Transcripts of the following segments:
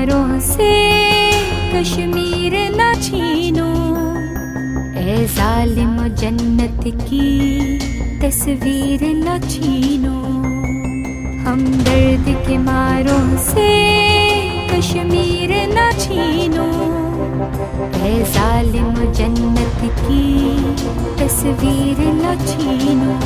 मारों से कश्मीर न छीनो। ए जालिम जन्नत की तस्वीर न छीनो। हमदर्द के मारों से कश्मीर न छीनो। ए जालिम जन्नत की तस्वीर न छीनो।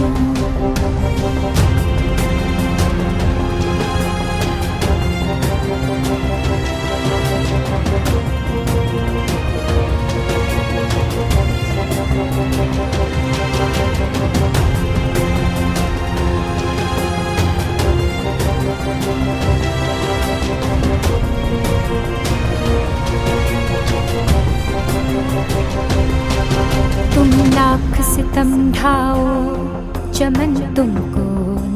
तुम लाख सितम ढाओ चमन तुमको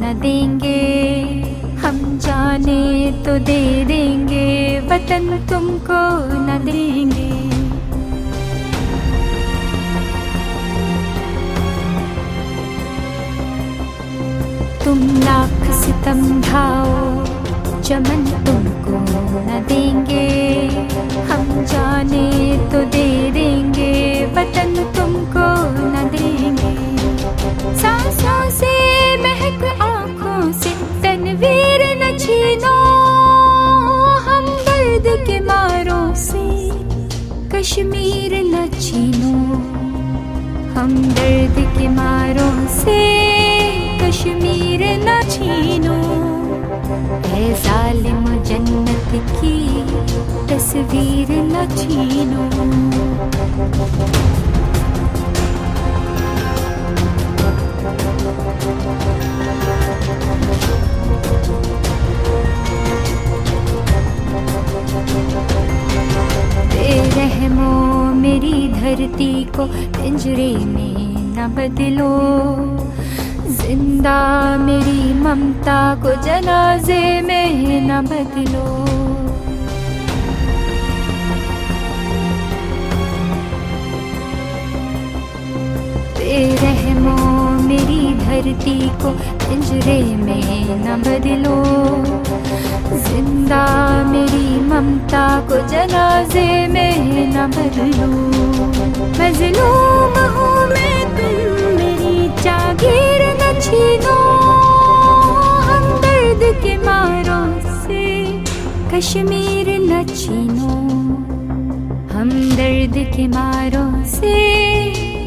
न देंगे। हम जाने तो दे देंगे वतन तुमको न देंगे। तुम लाख सितम ढाओ चमन तुमको न देंगे। हम जाने तो दे देंगे वतन तुमको न देंगे। सांसों से महक आँखों से तनवीर न छीनो। हम दर्द के मारों से कश्मीर न छीनो। हम दर्द के मारों से कश्मीर न छीनो। ए जालिम जन्नत की तस्वीर न छीनो। बेरहमो मेरी धरती को पिंजरे में न बदलो। जिंदा मेरी ममता को जनाजे में न बदलो। बेरहमो मेरी धरती को पिंजरे में न बदलो। जिंदा मेरी ममता को जनाजे में न बदलो। मजलूम हूँ मैं तुम मेरी जागीर न छीनो। हम दर्द के मारों से कश्मीर न छीनो। हम दर्द के मारों से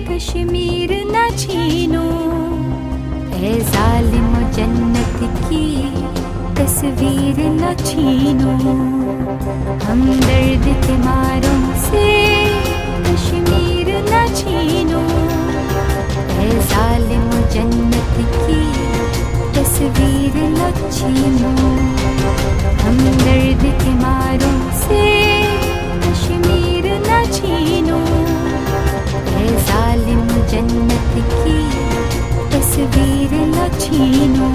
कश्मीर न छीनो। ए जालिम जन्नत की तस्वीर न छीनो। हम दर्द के मारों से कश्मीर न छीनो। ए जालिम जन्नत की तस्वीर न छीनो। हम दर्द के मारों से कश्मीर न छीनो। ए जालिम जन्नत की तस्वीर न छीनो।